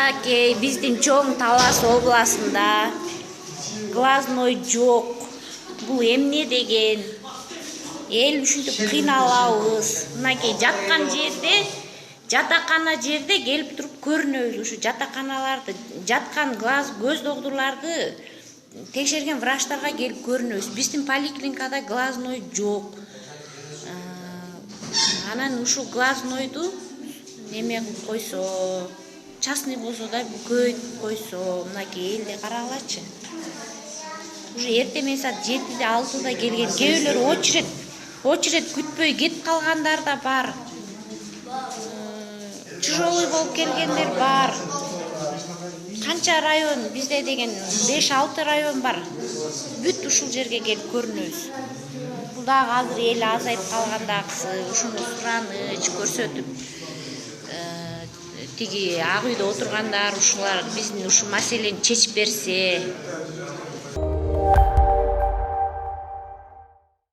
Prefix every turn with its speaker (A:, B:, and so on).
A: мынакей биздин Чоң Талас областында глазной жок. Бул эмне деген? Эл ушинтип кыйналабыз. Мынакей жаткан жерде, жатакана жерде келип туруп көрүнөбүз. Ушу жатаканаларды, жаткан көз доктурларды текшерген врачтарга келип көрүнөбүз. Биздин поликлиникада глазной жок. Анан ушул глазнойду неме кылып койсо, частный болсо да көйүтүп койсо, мынакей элди карагылачы. Уже эртең менен саат 7-де 6-да келген, кээ бирлери очередь күтпөй кетип калгандар да бар. Чужой болуп келгендер бар. Канча район, бизде деген 5-6 район бар. Бүт ушул жерге келип көрүнөбүз. Бул дагы азыр эл азайып калгандагысы, ушуну сураныч көрсөтүп, тиги ак үйдө отургандар ушулар биздин ушу маселени чечип берсе.